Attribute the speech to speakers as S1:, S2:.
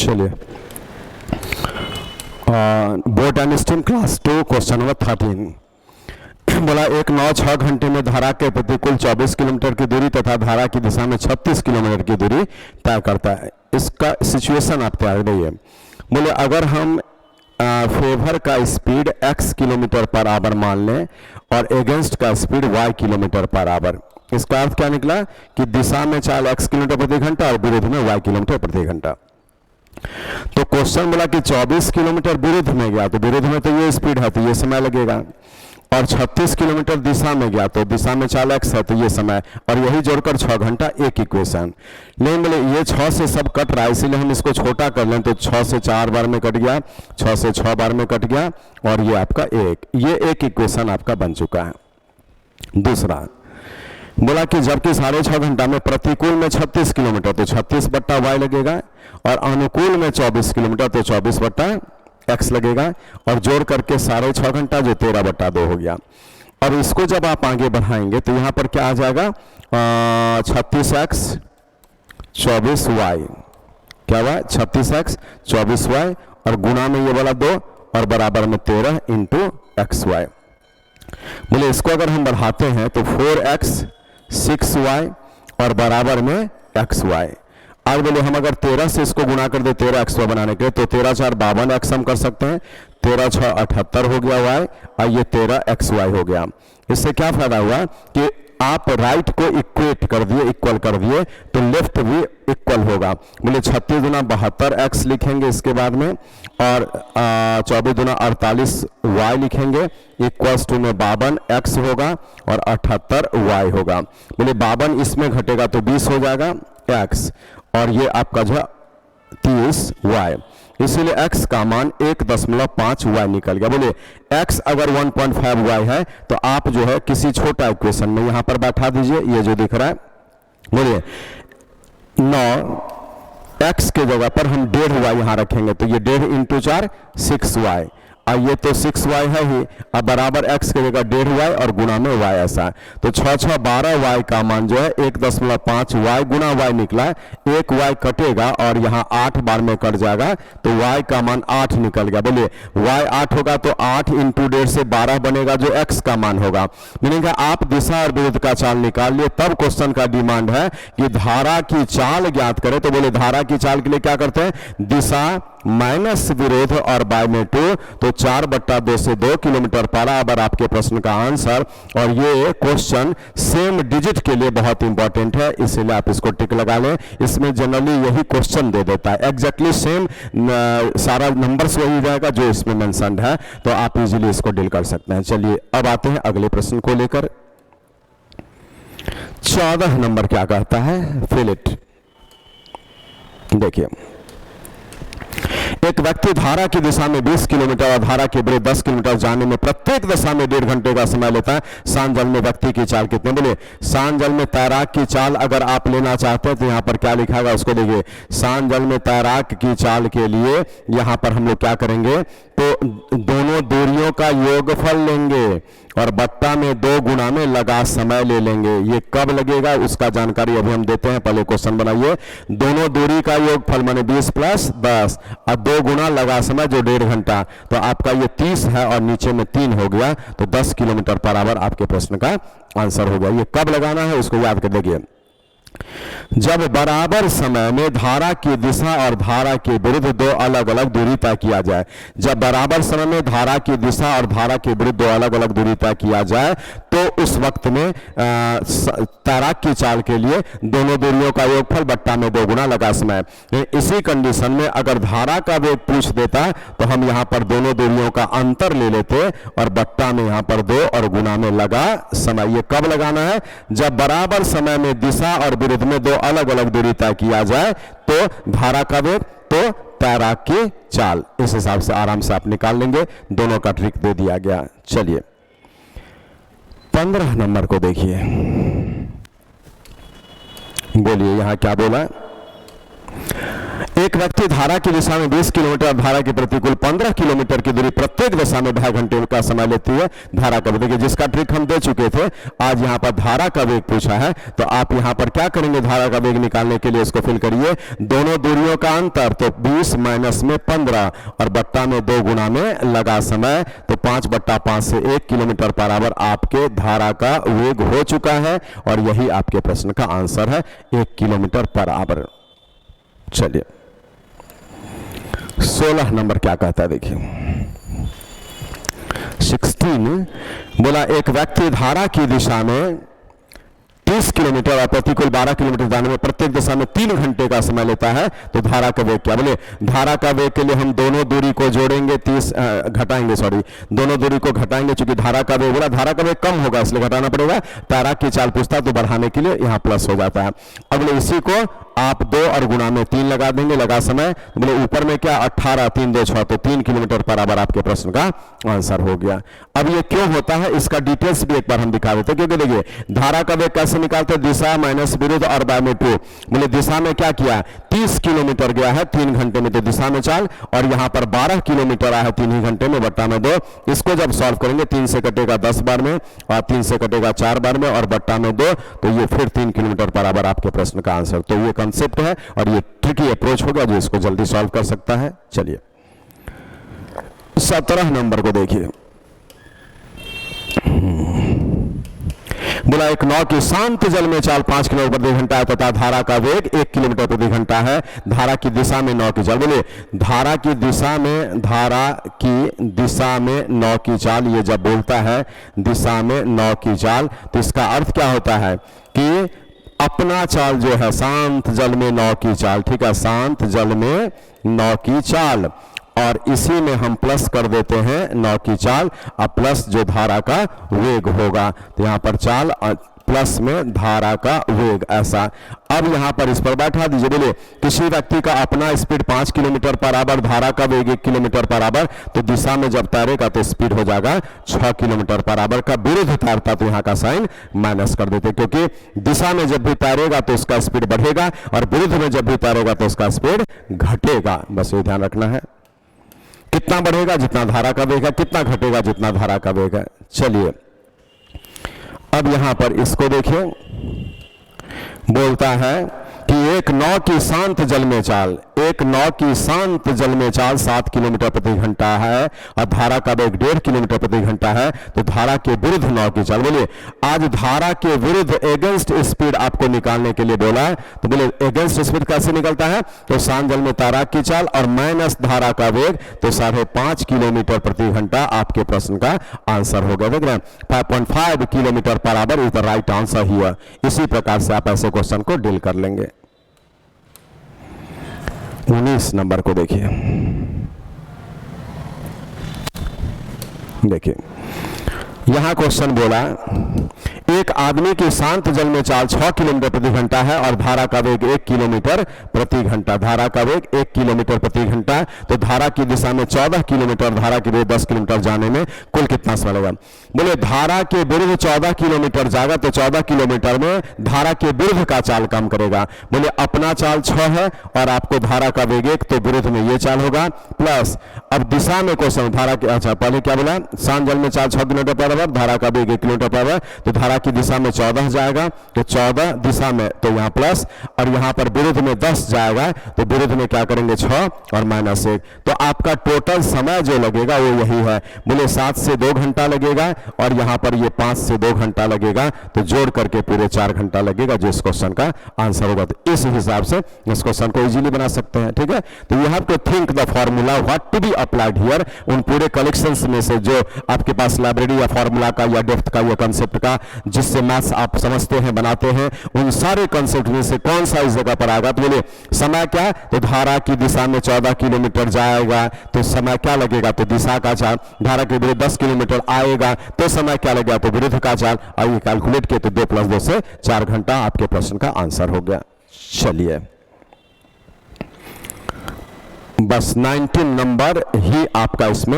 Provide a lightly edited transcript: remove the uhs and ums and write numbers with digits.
S1: चलिए, board and steam class 2 question number 13 बोला एक नाव 6 घंटे में धारा के प्रतिकूल 24 किलोमीटर की दूरी तथा धारा की दिशा में 36 किलोमीटर की दूरी तय करता है। इसका सिचुएशन आप तैयार रहिए। बोले अगर हम फेवर का speed x kilometre per hour मान लें और एगेंस्ट का speed y kilometre per hour, इसका अर्थ क्या निकला कि दिशा में चाल x किलोमीटर प्रति घंटा और विरुद्ध में y किलोमीटर प्रति घंटा। तो क्वेश्चन बोला कि 24 किलोमीटर विरुद्ध में गया तो विरुद्ध में तो ये स्पीड है तो ये समय लगेगा, और 36 किलोमीटर दिशा में गया तो दिशा में चाल x है तो ये समय, और यही जोड़कर 6 घंटा एक इक्वेशन। लेकिन बोले ये 6 से सब कट रहा है, इसीलिए हम इसको छोटा कर लें तो 6 से 4 बार में कट गया, 6 से 6 बार में कट गया, और ये आपका ये एक इक्वेशन आपका बन चुका है। दूसरा बोला कि जबकि 6.5 घंटा में प्रतिकूल में 36 किलोमीटर तो 36/y लगेगा, और अनुकूल में 24 किलोमीटर तो 24/x लगेगा, और जोड़ करके 6.5 घंटा जो 13/2 हो गया। और इसको जब आप आगे बढ़ाएंगे तो यहाँ पर क्या आ जाएगा 36x 24y, क्या हुआ 36x 24y, और गुणा में ये वाला 2 और बराबर में 13 इंटू xy। बोले इसको अगर हम बढ़ाते हैं तो 4x 6y और बराबर में xy। आज बोले हम अगर 13 से इसको गुणा कर दे 13xy बनाने के तो 13 4 52x हम कर सकते हैं, 13 6 78 हो गया y, और ये 13xy हो गया। इससे क्या फायदा हुआ कि आप राइट को इक्वेट कर दिए, इक्वल कर दिए, तो लेफ्ट भी इक्वल होगा। बोले 36 गुना 72x लिखेंगे इसके बाद में, और 24 गुना 48y लिखेंगे, इक्वल्स टू में 52x होगा और 78y होगा। बोले 52 इसमें घटेगा तो 20 हो जाएगा x, और ये आपका जो 30y, इसीलिए x का मान 1.5y निकल गया। बोले x अगर 1.5y है तो आप जो है किसी छोटा इक्वेशन में यहां पर बैठा दीजिए, ये जो दिख रहा है। बोलिए 9 x के जगह पर हम 1.5y यहां रखेंगे तो ये 1.5 इंटू 4 6y, और ये तो 6y है ही, अब बराबर x के जगह 1.5y और गुणा में y ऐसा, तो 6 6 12y का मान जो है 1.5y गुणा y निकला, एक y कटेगा और यहाँ 8 बार में कट जाएगा तो y का मान 8 निकल गया। बोलिए y 8 होगा तो 8 इंटू 1.5 से 12 बनेगा जो x का मान होगा। मीनिंग आप दिशा और विरुद्ध का चाल निकाल लिए, तब क्वेश्चन का डिमांड है कि धारा की चाल ज्ञात करें। तो बोले धारा की चाल के लिए क्या करते हैं, दिशा माइनस विरोध और बाय में 2, तो 4/2 से 2 किलोमीटर पारा अगर आपके प्रश्न का आंसर। और ये क्वेश्चन सेम डिजिट के लिए बहुत इंपॉर्टेंट है, इसीलिए आप इसको टिक लगा लें। इसमें जनरली यही क्वेश्चन दे देता है, एग्जैक्टली सेम सारा नंबर्स वही रहेगा जो इसमें मेंशन्ड है, तो आप इजीली इसको डील कर सकते हैं। चलिए अब आते हैं अगले प्रश्न को लेकर। 14 नंबर क्या कहता है, फिल इट। देखिए एक व्यक्ति धारा की दिशा में 20 किलोमीटर और धारा के विरुद्ध 10 किलोमीटर जाने में प्रत्येक दिशा में 1.5 घंटे का समय लेता है। शांत जल में व्यक्ति की चाल कितने। बोले शांत जल में तैराक की चाल अगर आप लेना चाहते हैं तो यहाँ पर क्या लिखा है उसको देखिए। शांत जल में तैराक की चाल के लिए यहाँ पर हम लोग क्या करेंगे, तो दोनों दूरियों का योगफल लेंगे और बट्टा में 2 गुना में लगा समय ले लेंगे। ये कब लगेगा उसका जानकारी अभी हम देते हैं, पहले क्वेश्चन बनाइए। दोनों दूरी का योगफल माने 20 + 10 और 2 गुना लगा समय जो 1.5 घंटा, तो आपका ये 30 है और नीचे में 3 हो गया, तो 10 किलोमीटर पर आवर आपके प्रश्न का आंसर हो गया। ये कब लगाना है उसको याद कर देखिए। जब बराबर समय में धारा की दिशा और धारा के विरुद्ध 2 अलग अलग दूरी तय किया जाए। जब बराबर समय में धारा की दिशा और धारा के विरुद्ध 2 अलग अलग दूरी तय किया जाए तो उस वक्त में तैराक की चाल के लिए दोनों दूरियों का योगफल बट्टा में 2 गुना लगा समय। इसी कंडीशन में अगर धारा का वेग पूछ देता तो हम यहाँ पर दोनों दूरियों का अंतर ले लेते और बट्टा में यहाँ पर 2 और गुना में लगा समय। ये कब लगाना है, जब बराबर समय में दिशा और विरुद्ध में 2 अलग अलग दूरी तय किया जाए तो धारा का वेग तो तैराक की चाल। इस हिसाब से आराम से आप निकाल लेंगे, दोनों का ट्रिक दे दिया गया। चलिए 15 नंबर को देखिए। बोलिए यहां क्या बोला। एक व्यक्ति धारा की दिशा में 20 किलोमीटर, धारा की प्रतिकूल 15 किलोमीटर की दूरी प्रत्येक दिशा में 2.5 घंटे का समय लेती है धारा का वेग। देखिए जिसका ट्रिक हम दे चुके थे, आज यहाँ पर धारा का वेग पूछा है, तो आप यहाँ पर क्या करेंगे, धारा का वेग निकालने के लिए इसको फिल करिए, दोनों दूरियों का अंतर, तो 20 माइनस में 15 और बट्टा में 2 गुना में लगा समय, तो 5/5 से 1 किलोमीटर पर आवर आपके धारा का वेग हो चुका है और यही आपके प्रश्न का आंसर है, 1 किलोमीटर पर आवर। चलिए 16 नंबर क्या कहता है, देखिए 16 बोला एक व्यक्ति धारा की दिशा में 30 किलोमीटर और प्रतिकूल 12 किलोमीटर जाने में प्रत्येक दिशा में 3 घंटे का समय लेता है, तो धारा का वेग क्या। बोले धारा का वेग के लिए हम दोनों दूरी को जोड़ेंगे, 30 घटाएंगे, सॉरी दोनों दूरी को घटाएंगे, क्योंकि धारा का वेग, बोला धारा का वेग कम होगा इसलिए घटाना पड़ेगा, तारा की चाल पूछता तो बढ़ाने के लिए यहाँ प्लस हो जाता है। अब बोले इसी को आप 2 और गुणा में 3 लगा देंगे, लगा समय, तो बोले ऊपर में क्या 18 3 2 6, तो 3 किलोमीटर पर आवर आपके प्रश्न का आंसर हो गया। अब ये क्यों होता है इसका डिटेल्स भी एक बार हम दिखा देते हैं, क्योंकि देखिए धारा का वेग कैसे निकालते हैं, दिशा माइनस विरुद्ध और बाय में 2। बोले दिशा में क्या किया, 30 किलोमीटर गया है 3 घंटे में, तो दिशा में चाल, और यहाँ पर 12 किलोमीटर आया है 3 ही घंटे में, बट्टा में 2। इसको जब सॉल्व करेंगे 3 से कटेगा 10 बार में और 3 से कटेगा 4 बार में और बट्टा में 2, तो ये फिर 3 किलोमीटर पर आवर आपके प्रश्न का आंसर। तो ये कंसेप्ट है और ये ट्रिकी अप्रोच होगा जो इसको जल्दी सॉल्व कर सकता है। चलिए 17 नंबर को देखिए, बोला एक नाव की शांत जल में चाल 5 किलोमीटर प्रति घंटा है तथा धारा का वेग 1 किलोमीटर प्रति घंटा है, धारा की दिशा में नाव की चाल। बोले धारा की दिशा में नाव की चाल, ये जब बोलता है दिशा में नाव की चाल, तो इसका अर्थ क्या होता है कि अपना चाल जो है शांत जल में नाव की चाल, ठीक है, शांत जल में नाव की चाल, और इसी में हम प्लस कर देते हैं नाव की चाल, अब प्लस जो धारा का वेग होगा, तो यहाँ पर चाल प्लस में धारा का वेग, ऐसा। अब यहाँ पर इस पर बैठा दीजिए, बोले किसी व्यक्ति का अपना स्पीड 5 किलोमीटर पर आवर, धारा का वेग 1 किलोमीटर पर आवर, तो दिशा में जब तैरेगा तो स्पीड हो जाएगा 6 किलोमीटर पर आवर का, विरुद्ध तैरता तो यहाँ का साइन माइनस कर देते, क्योंकि दिशा में जब भी तैरेगा तो उसका स्पीड बढ़ेगा और विरुद्ध में जब भी तैरेगा तो उसका स्पीड घटेगा, बस ये ध्यान रखना है। कितना बढ़ेगा, जितना धारा का वेग है, कितना घटेगा, जितना धारा का वेग है। चलिए अब यहां पर इसको देखिए, बोलता है कि एक नाव की शांत जल में चाल, एक नाव की शांत जल में चाल 7 किलोमीटर प्रति घंटा है और धारा का वेग 1.5 किलोमीटर प्रति घंटा है, तो धारा के विरुद्ध नाव की चाल। बोलिए आज धारा के विरुद्ध एगेंस्ट स्पीड आपको निकालने के लिए बोला है, तो बोले एगेंस्ट स्पीड कैसे निकलता है, तो शांत जल में तैराक की चाल और माइनस धारा का वेग, तो 5.5 किलोमीटर प्रति घंटा आपके प्रश्न का आंसर हो गया। देख रहे हैं 5.5 kilometre per hour is the right answer here. इसी प्रकार से आप ऐसे क्वेश्चन को डील कर लेंगे। 19 नंबर को देखिए, देखिए यहां क्वेश्चन बोला एक आदमी की शांत जल में चाल 6 किलोमीटर प्रति घंटा है और धारा का वेग 1 किलोमीटर प्रति घंटा, धारा का वेग 1 किलोमीटर प्रति घंटा, तो धारा की दिशा में 14 किलोमीटर, धारा के वेग 10 किलोमीटर जाने में कुल कितना समय लगेगा। बोले धारा के विरुद्ध 14 किलोमीटर जाएगा, तो 14 किलोमीटर में धारा के विरुद्ध का चाल कम करेगा। बोले अपना चाल 6 है और आपको धारा का वेग 1, तो विरुद्ध में ये चाल होगा, प्लस अब दिशा में क्वेश्चन धारा के, अच्छा पहले क्या बोला, शांत जल में चाल 6 किलोमीटर पर आवर, धारा का वेग 1 किलोमीटर पर आवर, तो धारा की दिशा में 14 जाएगा, तो 14 दिशा में, तो यहाँ प्लस, और यहाँ पर विरुद्ध में 10 जाएगा, तो विरुद्ध में क्या करेंगे 6 और माइनस 1, तो आपका टोटल समय जो लगेगा वो यही है। बोले 7 से 2 घंटा लगेगा और यहाँ पर ये 5 से 2 घंटा लगेगा, तो जोड़ करके पूरे 4 घंटा लगेगा, जो इस क्वेश्चन का आंसर होगा। तो इस हिसाब से इस क्वेश्चन को इजीली बना सकते हैं, ठीक है। तो you have to think the formula what to be applied here, उन पूरे कलेक्शंस में से जो आपके पास लाइब्रेरी या फॉर्मूला का या डेप्थ का या कंसेप्ट का, जिससे मैथ्स आप समझते हैं बनाते हैं, उन सारे कंसेप्ट में से कौन सा इस जगह पर आएगा। तो बोलिए समय क्या, तो धारा की दिशा में 14 किलोमीटर जाएगा, तो समय क्या लगेगा, तो दिशा का चाल, धारा के विरुद्ध 10 किलोमीटर आएगा, तो समय क्या लगेगा, तो विरुद्ध का चाल, और ये कैलकुलेट किए तो 2 + 2 से 4 घंटा आपके प्रश्न का आंसर हो गया। चलिए बस 19 नंबर ही आपका इसमें